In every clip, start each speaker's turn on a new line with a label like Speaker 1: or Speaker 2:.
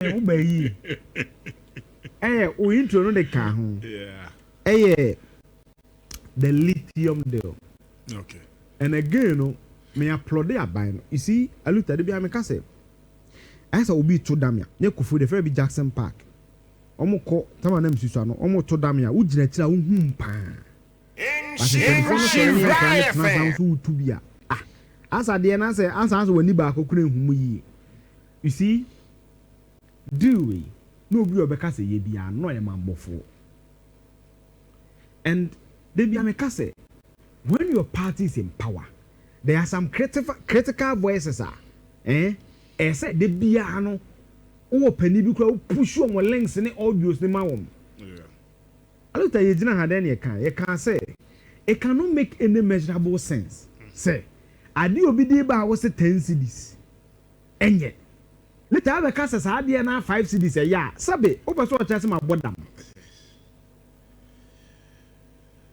Speaker 1: Ubeyi. We intro no the car.
Speaker 2: Yeah.
Speaker 1: The lithium deal.
Speaker 2: Okay.
Speaker 1: And again, me applaud their buying. You see, I looked at the Biamacase. As I will be to Damia, Nekufu, the Fairby Jackson Park. Omoko, Tamanam Susano, Omo to Damia, Ujinetla, as I did answer, as when Nibako couldn't. You see, do we? No, you because ye be a no man before. And they be a case. When your party is in power, there are some critical voices. I said, the piano, oh, penny, because push you on links and audios, the mouth. I looked at Eugene had any account. You can't say it cannot make any measurable sense. Say, I do be there, but I was a 10 cities. And yet, let the other classes had the 5 cities a year. Sabe, over so just my bottom.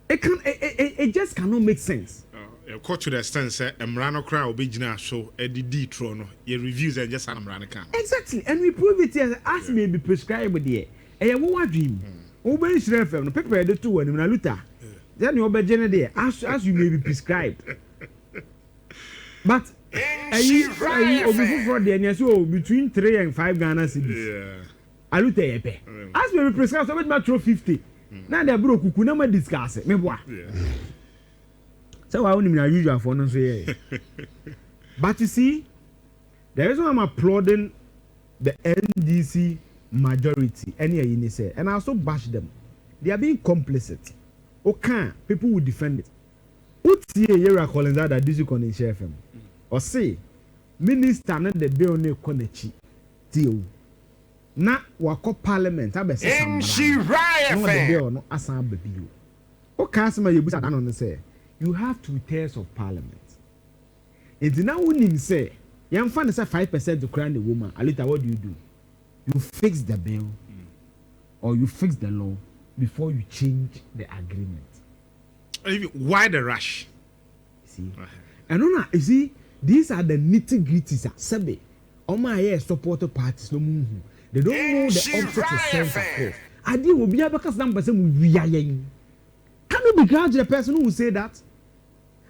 Speaker 1: It just cannot make sense.
Speaker 2: According to the stance, Mrano crowd will be general show at the D Trono. Your reviews are just an Mrano camp.
Speaker 1: Exactly, and we prove it here as may be prescribed there. What dream? Oben Shrefem, no paper the two and Naluta. Then you obey there as you may be prescribed. But you for the between 3 and 5 Ghana cities. Yeah. Alute as may be prescribed, so metro 50. Now they broke who could never discuss it. So I only mean usual for no say. But you see, there is why I'm applauding the NDC majority. And I also bash them. They are being complicit. Okay, people will defend it. What's the Nhyira calling that DC can share FM? Or say, minister not the bill ne konechi deal. Na wako parliament abese Nhyira no bill no asan baby. O kasema yebusa dan on say you have 2 tiers of parliament. It now unim say yam fan say 5% to crown the woman. Alita, what do? You fix the bill or you fix the law before you change the agreement.
Speaker 2: Why the rush?
Speaker 1: See, and no, you see, these are the nitty-gritties. Sabe, all my supporter parties no move. They don't know the object of sense of course. I did will be able to number some we are. Can you begrudge the person who will say that?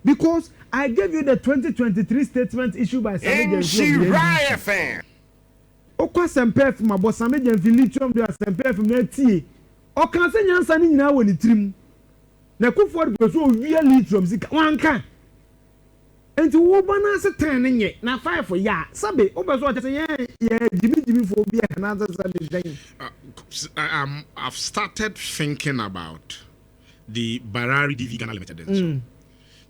Speaker 1: Because I gave you the 2023 statement issued by
Speaker 3: Nhyira fan.
Speaker 1: Okwa sempe from my boss Sameje Lithium do sempe from netie. O kan se nyansa ni nyina woni trim. Na Kufuor go so wi Lithium sika wanka. Enti wo bana se 10 nye na 5 for ya. Sabe obeso o chese ye jimi for bi e na za
Speaker 2: I've started thinking about the Barari DV Ghana Limited.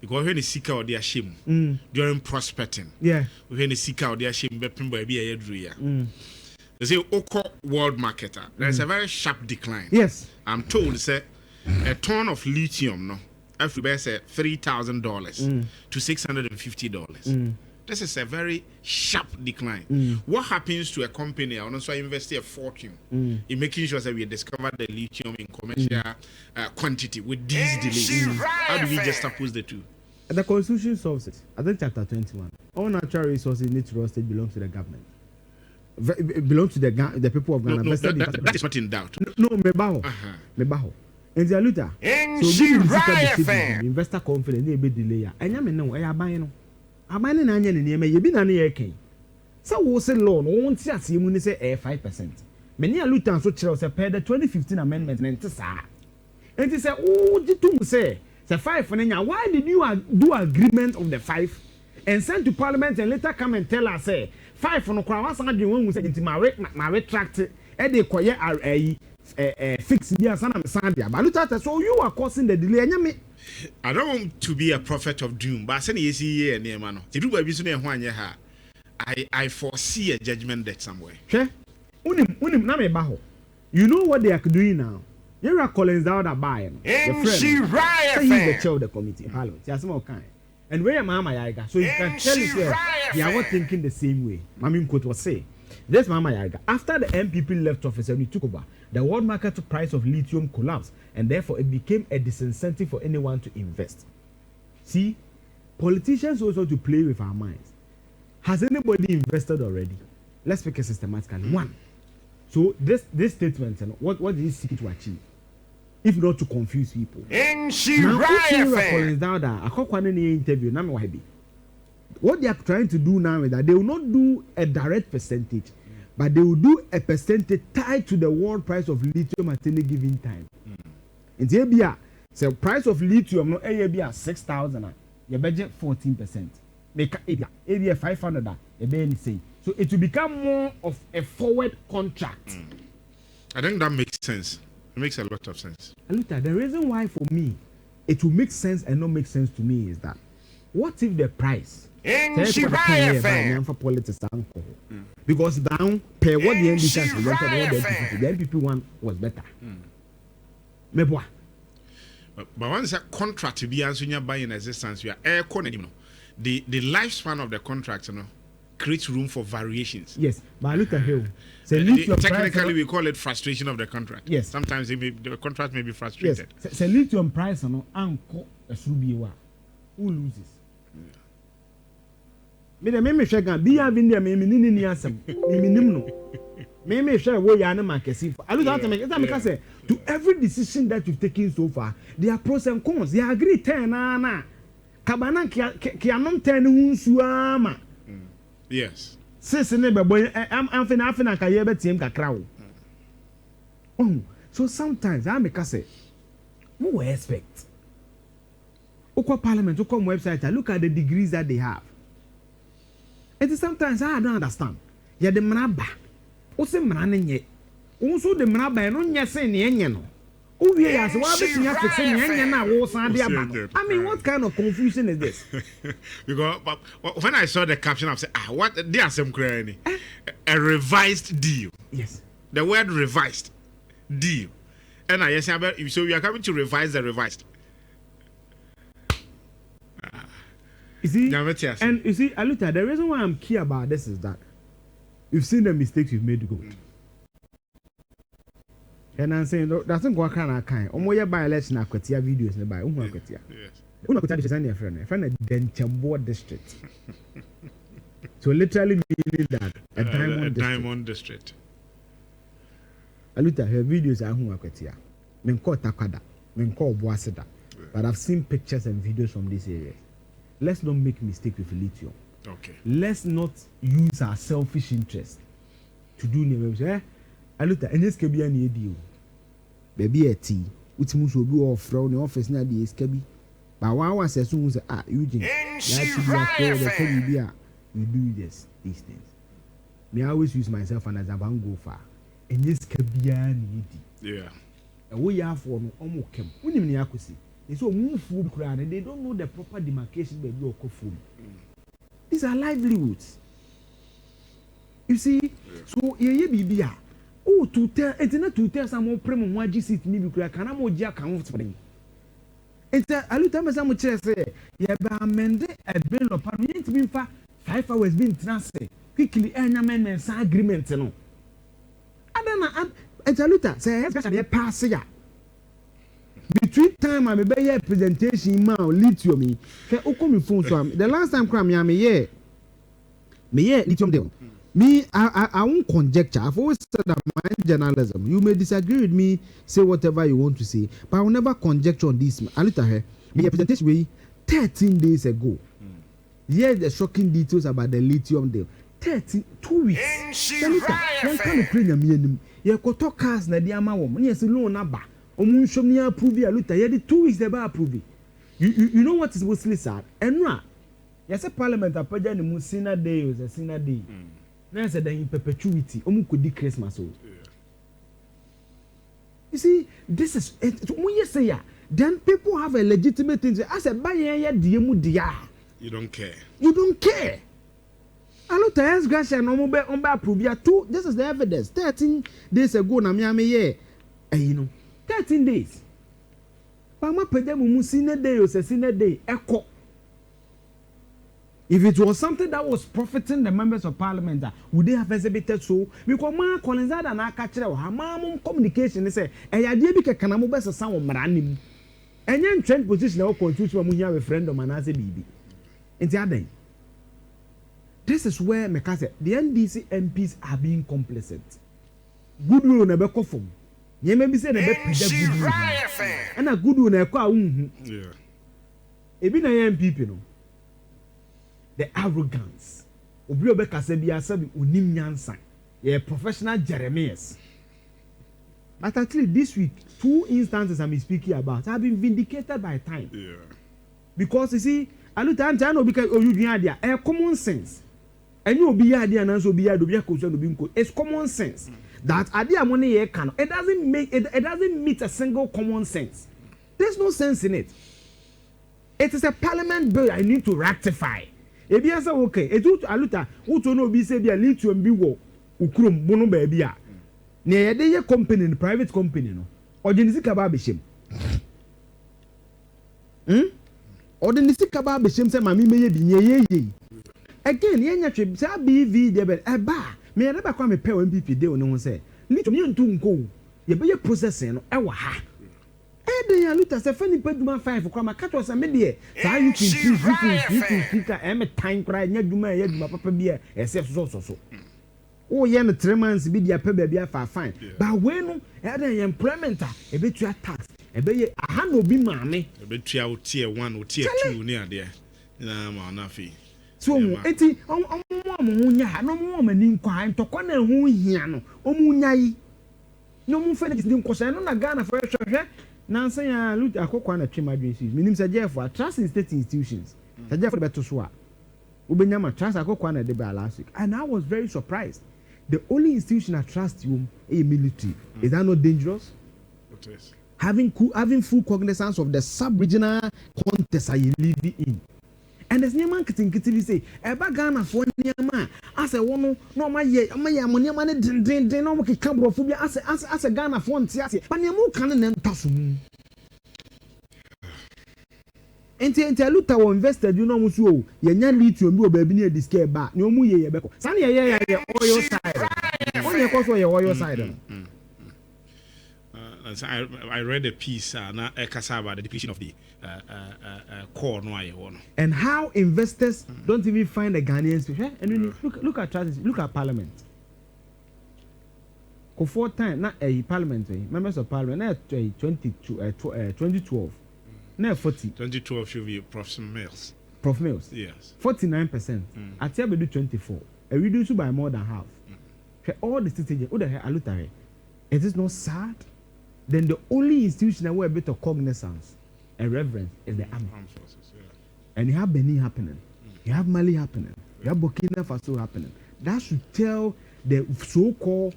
Speaker 2: Because when the seeker or their shame during prospecting, when the seeker or their shame, they say Oko world marketer. There's a very sharp decline.
Speaker 1: Yes,
Speaker 2: I'm told say a ton of lithium no, everybody say $3,000 to $650. This is a very sharp decline. What happens to a company? I also invest a fortune in making sure that we discover the lithium in commercial quantity with these delays. How do we just oppose the two?
Speaker 1: The Constitution solves it. I think chapter 21. All natural resources in natural state belong to the government. Belong to the people of Ghana.
Speaker 2: No, that is not in doubt.
Speaker 1: No, mebaho. And the Luther. So investor confidence they be delay. And you know, I buy no. I buy no anya ni me. You be na na ken. So we say loan. Won't see as you say 5%. Many a Luther so chere say per the 2015 amendment na ntisa. And he say, oh, jitum say. The 5 for Nanya. Why did you do agreement of the 5 and send to Parliament and later come and tell us say 5 for no crowd? One was into my retract they call fix the Sandia. But so you are causing the delay.
Speaker 2: I don't want to be a prophet of doom, but I foresee a judgment debt somewhere.
Speaker 1: You know what they are doing now? Nhyira Collins out of buying.
Speaker 3: Nhyira
Speaker 1: fan. He's the chair of the committee. Parliament. He has some kind. And where am Mama Yaga? So you can tell us they are not thinking the same way. Mami Mkot was saying. This Mama Yaga. After the MPP left office and we took over, the world market price of lithium collapsed, and therefore it became a disincentive for anyone to invest. See, politicians also to play with our minds. Has anybody invested already? Let's pick it systematically. 1. So this statement, and what did he seek to achieve? If not to confuse people.
Speaker 3: Nhyira
Speaker 1: fan. What they are trying to do now is that they will not do a direct percentage, but they will do a percentage tied to the world price of lithium at any given time. In the ABA, the price of lithium no ABA 6,000. You budget 14%. Make ABA 500. You be anything. So it will become more of a forward contract.
Speaker 2: I think that makes sense. It makes a lot of sense.
Speaker 1: Aluta, the reason why for me it will make sense and not make sense to me is that what if the price
Speaker 3: Nhyira
Speaker 1: for politics because down pay what the NPP one was better. Meboa.
Speaker 2: But once a contract to be answering by in existence, we are the lifespan of the contract, creates room for variations.
Speaker 1: Yes, but look at here.
Speaker 2: Technically, we call it frustration of the contract.
Speaker 1: Yes.
Speaker 2: Sometimes the contract may be frustrated.
Speaker 1: Yes. So lithium price, anko who loses? Me share gan be having there me ni asem me no me share wo ya na makesi I look at me say to every decision that you've taken so far there are pros and cons. They agree 10 na kabana ki anom 10 hunsu ama.
Speaker 2: Yes.
Speaker 1: Since ne be boy am afina ka ye betiem kakra wo. So sometimes I make say mo expect Oko parliament, oko website, I look at the degrees that they have. It is sometimes I don't understand. Ya the manaba. O se manane nye. Also the manaba no nya se ne enye no. O wie ya se wa be tia fix ne enye na wo san de aba. I mean, what kind of confusion is this?
Speaker 2: Because when I saw the caption, I said, what they are some crying. A revised deal.
Speaker 1: Yes.
Speaker 2: The word revised deal. And I yes, so we are coming to revise the revised.
Speaker 1: You see, and you see, Aluta, the reason why I'm key about this is that you've seen the mistakes you've made good. And I'm saying that's not what kind of kind. Omoya by election akwatia videos ne by akwatia. Yes. Akwatia is a friend Denchambo district. So literally meaning that a diamond
Speaker 2: district.
Speaker 1: Aluta, her videos are akwatia. Menko takwada, menko boasida. But I've seen pictures and videos from this area. Let's not make mistake with lithium.
Speaker 2: Okay.
Speaker 1: Let's not use our selfish interest to do new. I look at and this can be any deal. Baby a tea, which must be off from the office now. The escape. But one was as soon as Eugene, you do this these things. Me I always use myself and as I want go far. And this can be any deal.
Speaker 2: Yeah.
Speaker 1: And we have for no almost came. We need to see. They so move food crowd and they don't know the proper demarcation by your food. These are livelihoods. You see, so ye bibia. Oh, to tell it's not to tell some more premium waji sit me because can am oji account for them. It's a little time as I'm say, ye ba amend a bill of parliament been for 5 hours been transfer quickly amendment agreement no. I don't know. It's a little say especially pass ya. Between time I be here presentation ma lithium me okomi phone so the last time cram me lithium deal me I won't conjecture. I've always said that my journalism you may disagree with me, say whatever you want to say, but I will never conjecture on this. I look at her me presentation way 13 days ago. Here's the shocking details about the lithium deal. 2 weeks. One kind of bring me you go talk cars na dia ma wo me yes loan na ba omun shom ni approve ya luta ye 2 weeks they ba approve. You know what is mostly sad? Enra yes parliament apaja ni mu sinna day is a sinna day. Na say in perpetuity omun could Christmas. You see, this is when you say ya, then people have a legitimate thing. I said buy ya diemu dia.
Speaker 2: You don't care.
Speaker 1: You don't care. Allo tires gracia no mo be on ba approve ya too. This is the evidence. 13 days ago na me ye. You know, 13 days. Mama pede mu sinna day o sinna day eko. If it was something that was profiting the members of parliament, would they have exhibited so? Because ma Collinzada na ka kire wa ma mum communication say eyade bi keka na mo be sesa wo mranim. Enye trend position na wo constitution mu hia referendum anase bibi. Enti adan. This is where Mekase, the NDC MPs are being complacent. goodwill na be kɔ fam nyɛma bi sɛ na be pida goodwill ɛna goodwill na ɛkɔ a wonhu ebi na yɛ MPP no the arrogance obi obe kasa bi asabi onim nyansa yɛ professional Jeremias. But actually this week 2 instances I'm speaking about have been vindicated by time. Because you see aluta anta no because Eugene adia common sense. And you be adia na so be adia koso no bi it's common sense that adia money here can it doesn't meet a single common sense. There's no sense in it. It is a parliament bill I need to rectify. Ebi asa okay etu aluta uto no bi say bia lithium bi wo ukrum bono ba bia na ye de ye company no private company no odenisi ba be shem odenisi ba be shem say mami meye bi ye again ye nya twe sa BV de be e ba me ye ba kwa me pe o MPP de o ne ho say lithium ye ntu nko ye be ye processing no e wa ha de ya luta se fani paduma 5 kwa makato se me de sa you can speaker em time cry nya duma ya duma papa bia e se so o ye no 3 months bi dia pa ba bia fa fine ba we no e de employment e be tua tax e be ye aha no bi maame
Speaker 2: e be tua o tier 1 o tier 2 ni ade na ma na fi
Speaker 1: so eti mo ho nya no mo mani nkwa ntokwa na ho hia no o mu nyai no mu fe de nkosha no na Ghana for hwehwe Nansa ya loot akokwa na twema dwensis minim se jeff for trust in state institutions se jeff beto so a ubenya ma trust akokwa na de ba last week and I was very surprised. The only institution I trust you is military. Is that not dangerous?
Speaker 2: It is.
Speaker 1: Having full cognizance of the sub-regional context I live in. And there's no man kitty say, "Eba Ghana for Niama." I say, "One no my money din no make cabrophobia." As a Ghana for Ntiase, but Niamu can and tasum. Enti luta wo invested you know musu ye nya lithium bi oba bi na discare ba ne omu ye beko sane ye oil side onye koso ye oil side.
Speaker 2: I read a piece na ekasa about the depletion of the core no aye wono
Speaker 1: and how investors don't even find the Ghanaians and look at strategy, look at parliament for 4 time na parliament members of parliament na 2012 na 40
Speaker 2: 2012 should be Prof Mills yes
Speaker 1: 49% at Abedu 24 a reduce by more than half all the strategy it is not sad. Then the only institution that will have better cognizance and reverence is the armed
Speaker 2: forces,
Speaker 1: and you have Benin happening, you have Mali happening, you have Burkina Faso happening. That should tell the so-called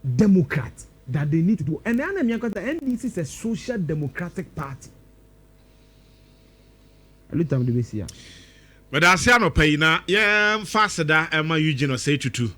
Speaker 1: Democrats that they need to do. And the NDC is a social democratic party.
Speaker 2: But I say no pay na yeah faster that Eugene say to